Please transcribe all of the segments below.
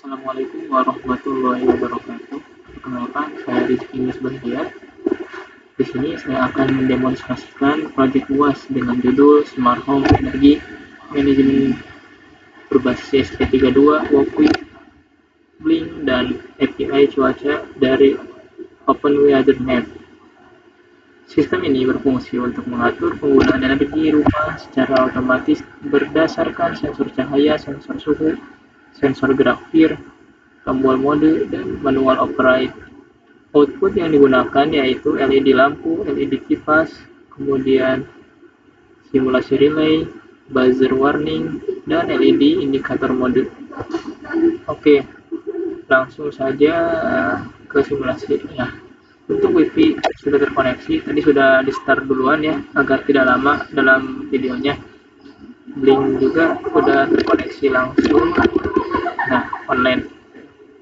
Assalamualaikum warahmatullahi wabarakatuh. Perkenalkan, saya Rizky Misbahtiar. Di sini saya akan mendemonstrasikan proyek UAS dengan judul Smart Home Energy Management berbasis P32, Walkway, Blink, dan API cuaca dari OpenWeatherMap. Sistem ini berfungsi untuk mengatur penggunaan energi rumah secara otomatis berdasarkan sensor cahaya, sensor suhu, sensor gerak fir, tombol mode, dan manual override. Output yang digunakan yaitu LED lampu, LED kipas, kemudian simulasi relay, buzzer warning, dan LED indikator mode. Oke, langsung saja ke simulasi. Nah, untuk WiFi sudah terkoneksi, tadi sudah di start duluan ya, agar tidak lama dalam videonya. Blink juga sudah terkoneksi langsung. Nah, online.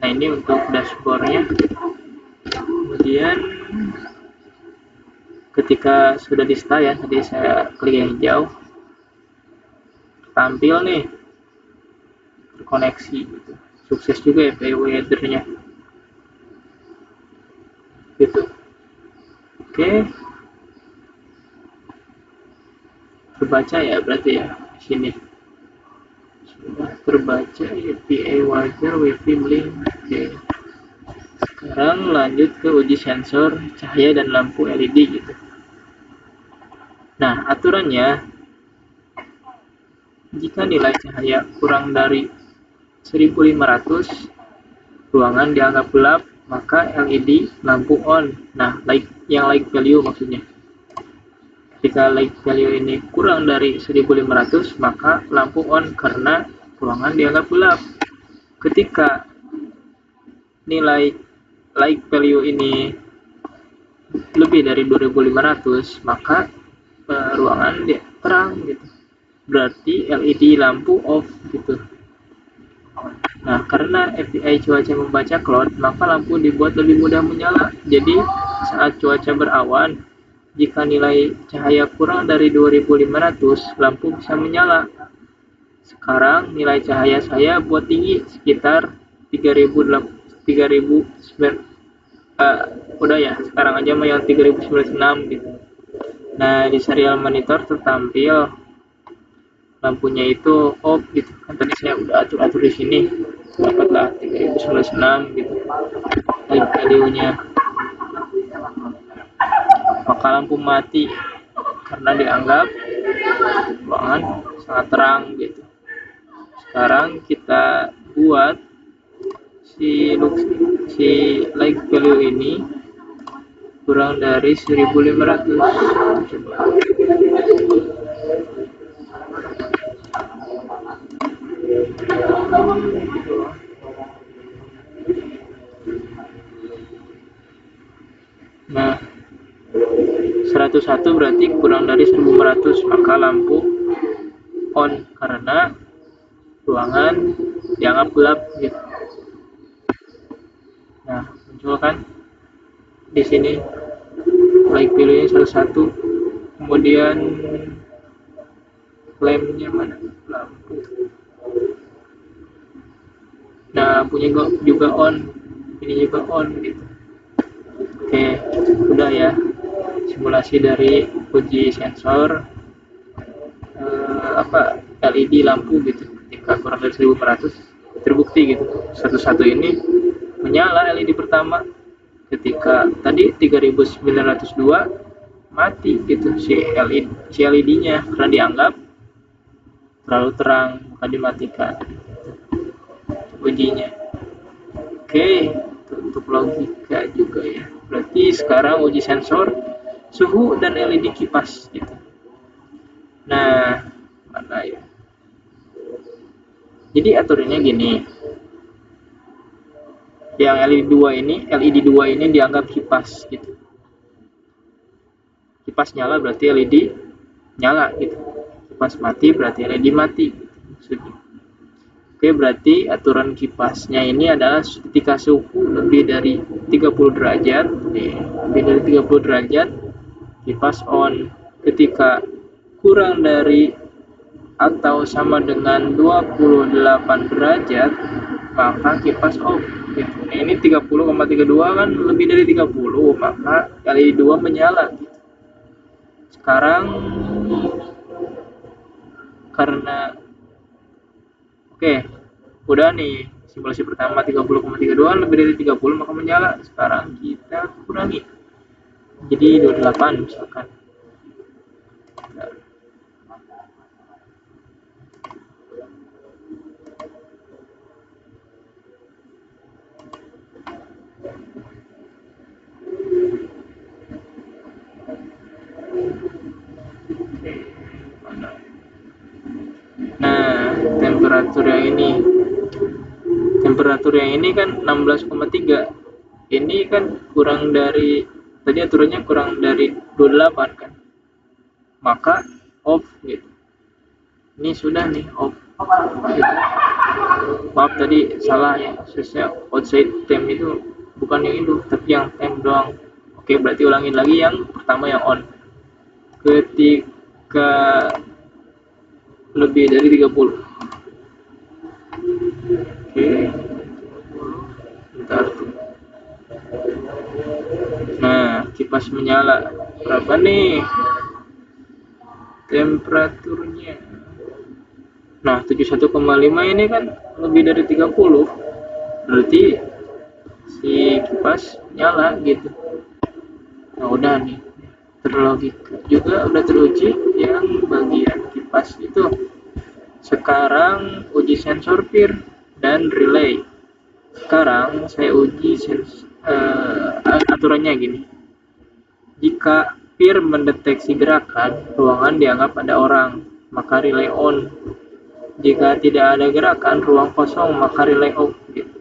Nah, ini untuk dashboardnya. Kemudian ketika sudah di start ya, tadi saya klik yang hijau, tampil nih terkoneksi gitu. Sukses juga ya weather-nya gitu. Oke, terbaca ya berarti ya di sini sudah terbaca API wajar wifi blink. Oke, sekarang lanjut ke uji sensor cahaya dan lampu LED gitu. Nah, aturannya jika nilai cahaya kurang dari 1500, ruangan dianggap gelap, maka LED lampu on. Nah, yang light value maksudnya. Jika light value ini kurang dari 1500, maka lampu on karena ruangan dianggap gelap. Ketika nilai light value ini lebih dari 2500, maka ruangan terang gitu. Berarti LED lampu off gitu. Nah, karena API cuaca membaca cloud, maka lampu dibuat lebih mudah menyala. Jadi, saat cuaca berawan, jika nilai cahaya kurang dari 2500, lampu bisa menyala. Sekarang nilai cahaya saya buat tinggi, sekitar 3000 udah ya, sekarang aja mau yang 3096 gitu. Nah, di serial monitor tertampil lampunya itu off gitu. Kan tadi saya udah atur-atur di sini. Dapatlah 3096 gitu. Light value-nya. Maka lampu mati karena dianggap ruangan sangat terang gitu. Sekarang kita buat si light value ini kurang dari 1500. Coba. Nah, 101 berarti kurang dari 1500, maka lampu on karena ruangan dianggap gelap gitu. Nah, muncul kan di sini light value-nya 101. Kemudian lamp-nya mana? Lampu. Nah, punya juga on. Ini juga on gitu. Oke, udah ya. Simulasi dari uji sensor LED lampu gitu. Ketika kurang dari 1500 terbukti gitu. Satu-satu ini menyala LED pertama. Ketika tadi 3902 mati gitu si LED-nya karena dianggap terlalu terang, maka dimatikan ujinya. Oke, untuk logika juga ya. Berarti sekarang uji sensor suhu dan LED kipas gitu. Nah, mana ya? Jadi aturannya gini. Yang LED 2 ini dianggap kipas gitu. Kipas nyala berarti LED nyala gitu. Kipas mati berarti LED mati maksudnya. Oke, berarti aturan kipasnya ini adalah ketika suhu lebih dari 30 derajat, lebih dari 30 derajat, kipas on. Ketika kurang dari atau sama dengan 28 derajat, maka kipas off gitu. Nah, ini 30,32 kan lebih dari 30, maka kali 2 menyala gitu. Sekarang karena oke, udah nih simulasi pertama 30,32 lebih dari 30 maka menyala. Sekarang kita kurangi jadi 28 misalkan. Nah, temperatur yang ini kan 16,3. Ini kan kurang dari tadi aturannya kurang dari 28 kan. Maka off gitu. Ini sudah nih off. Gitu. Maaf tadi salah ya, khususnya outside temp itu bukan yang itu, tapi yang temp doang. Oke, berarti ulangin lagi yang pertama yang on. Ketika lebih dari 30. Oke, bentar tuh. Nah, kipas menyala. Berapa nih temperaturnya? Nah, 71,5 ini kan lebih dari 30. Berarti si kipas nyala gitu. Nah, udah nih. Terlogika juga udah teruji yang bagian kipas itu. Sekarang uji sensor PIR dan relay. Sekarang saya uji aturannya gini. Jika PIR mendeteksi gerakan, ruangan dianggap ada orang, maka relay on. Jika tidak ada gerakan, ruang kosong, maka relay off. Gitu.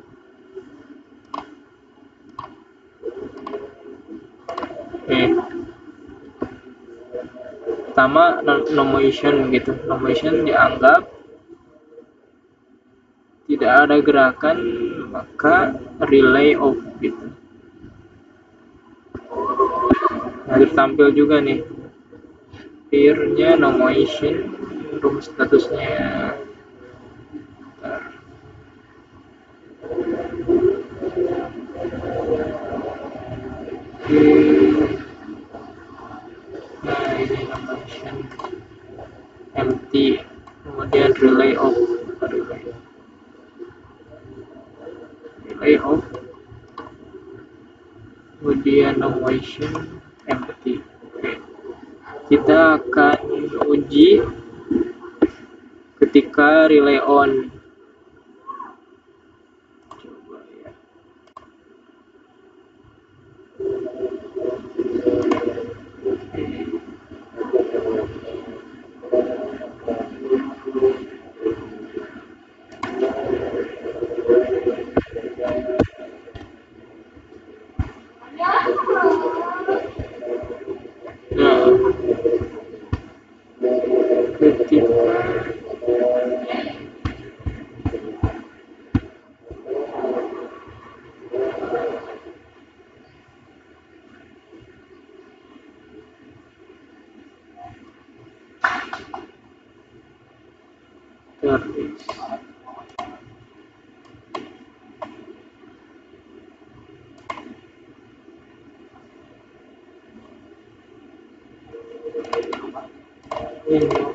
Oke. Pertama, no motion gitu. No motion dianggap tidak ada gerakan, maka relay off gitu. Nah, tampil juga nih peer-nya no motion, room statusnya. Bentar. Nah, ini no motion empty, kemudian relay off, relay off, kemudian no motion empty. Oke. Kita akan uji ketika relay on. Coba ya. Nah, ketika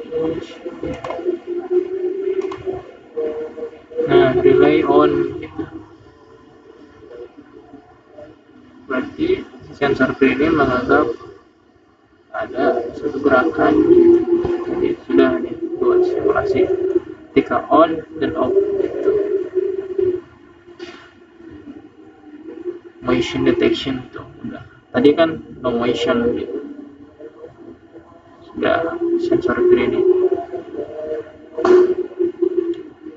terus nah relay on gitu. Berarti sensor ini menganggap ada suatu gerakan gitu. Jadi sudah nih dua simulasi ketika on dan off gitu. Motion detection tuh udah. Tadi kan no motion gitu. Sudah sensor ini.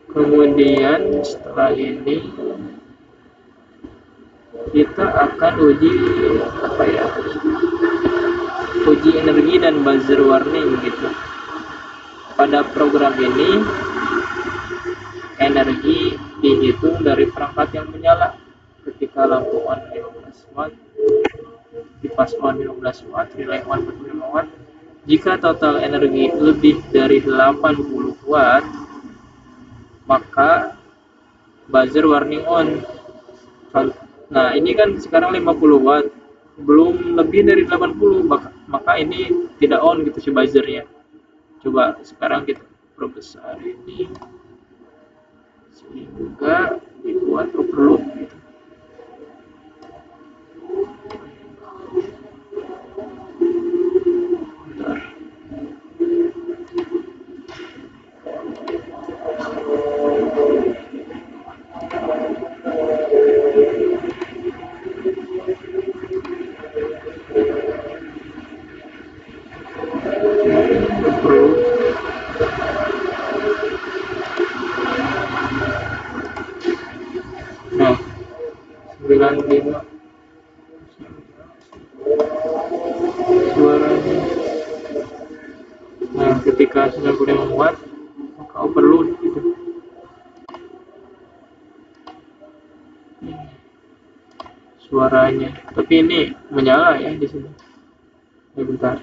Kemudian setelah ini kita akan uji apa ya? Uji energi dan buzzer warning gitu. Pada program ini energi dihitung dari perangkat yang menyala. Ketika lampu on 15 watt, kipas on 15 watt, relay on 45 watt. Jika total energi lebih dari 80 watt, maka buzzer warning on. Nah, ini kan sekarang 50 watt, belum lebih dari 80, maka ini tidak on gitu si buzzernya. Coba sekarang kita perbesar ini sehingga dibuat overload gitu. Bentar. Overload. Nah, 95 suaranya. Nah, ketika 95 watt maka overload gitu. Suaranya. Tapi ini menyala ya di sini. Ya, bentar.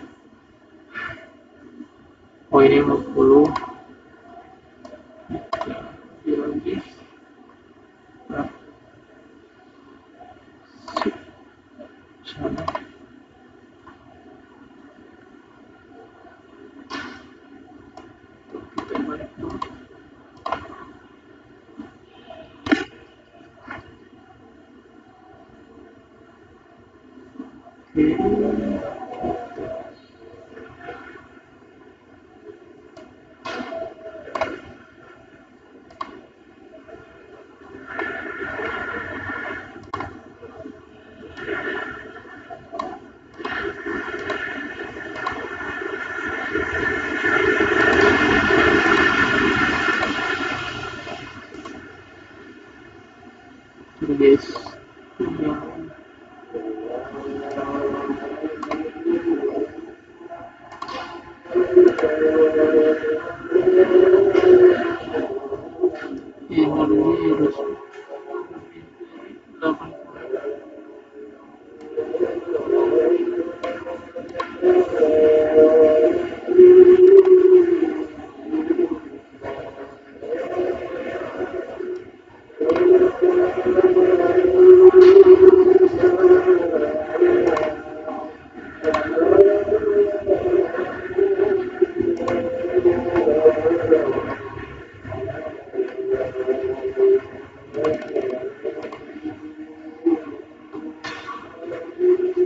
Oh, ini 50. Ya, lagi. Nah, sana. Kita balik dulu. Oke. Ini guys. Ini harus 8.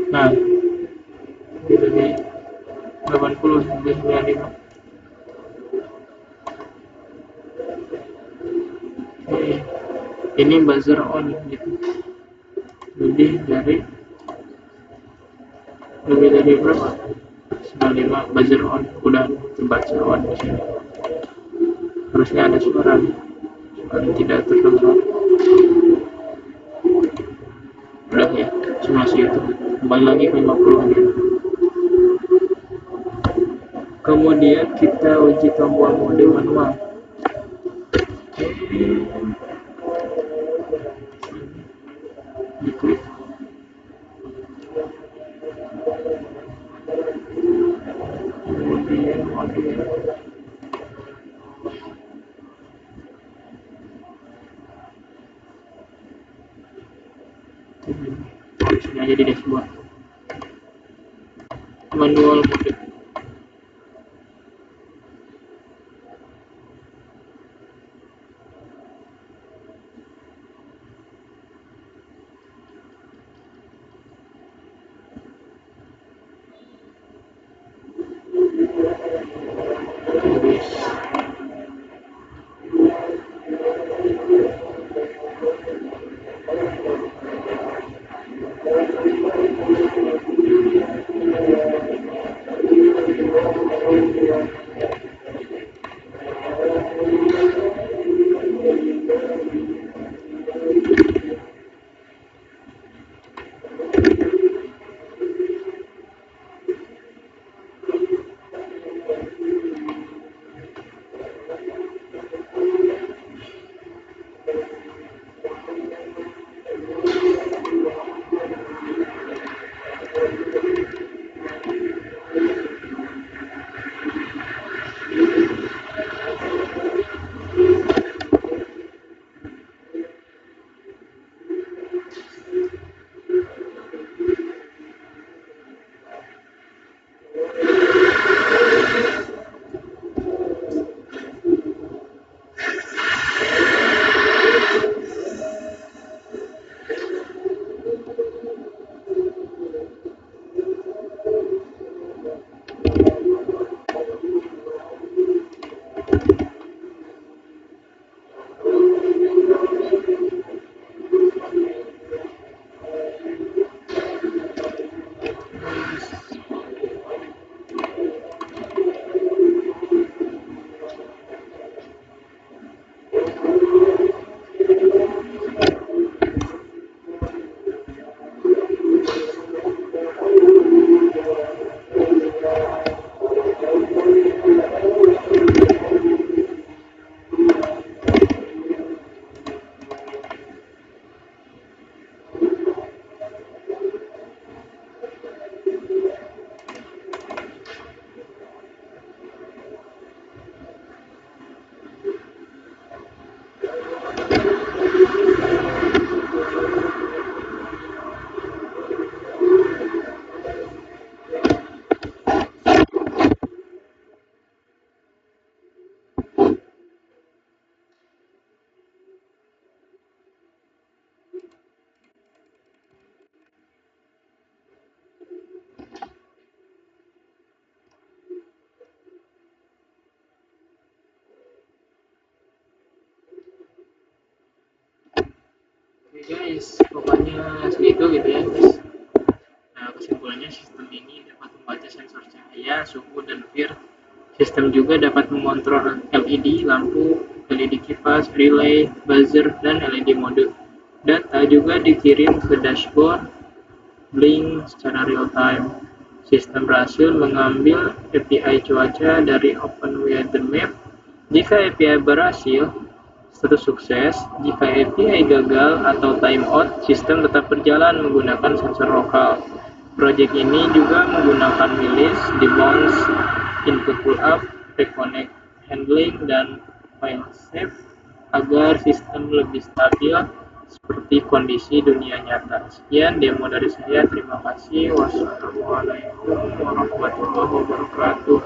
Nah, jadi 80 sampai 95. Oke. Ini buzzer on gitu. Lebih dari berapa? 95 buzzer on. Udah terbaca on di sini. Harusnya ada suara nih. Suara tidak terdengar. Udah ya, cuma segitu. Kembali lagi ke 50 nih. Kemudian kita uji tombol mode manual. Diklik. Kemudian mode. Di sini aja di dashboard. Manual mode. Tulis. Oke guys, pokoknya segitu gitu ya guys. Nah, kesimpulannya sistem ini dapat membaca sensor cahaya, suhu, dan vir. Sistem juga dapat mengontrol LED, lampu, LED kipas, relay, buzzer, dan LED mode. Data juga dikirim ke dashboard Blink secara real time. Sistem berhasil mengambil API cuaca dari OpenWeatherMap. Jika API berhasil, status sukses. Jika API gagal atau timeout, sistem tetap berjalan menggunakan sensor lokal. Proyek ini juga menggunakan milis, debounce, input pull-up, reconnect handling, dan file save agar sistem lebih stabil seperti kondisi dunia nyata. Sekian demo dari saya. Terima kasih. Wassalamualaikum warahmatullahi wabarakatuh.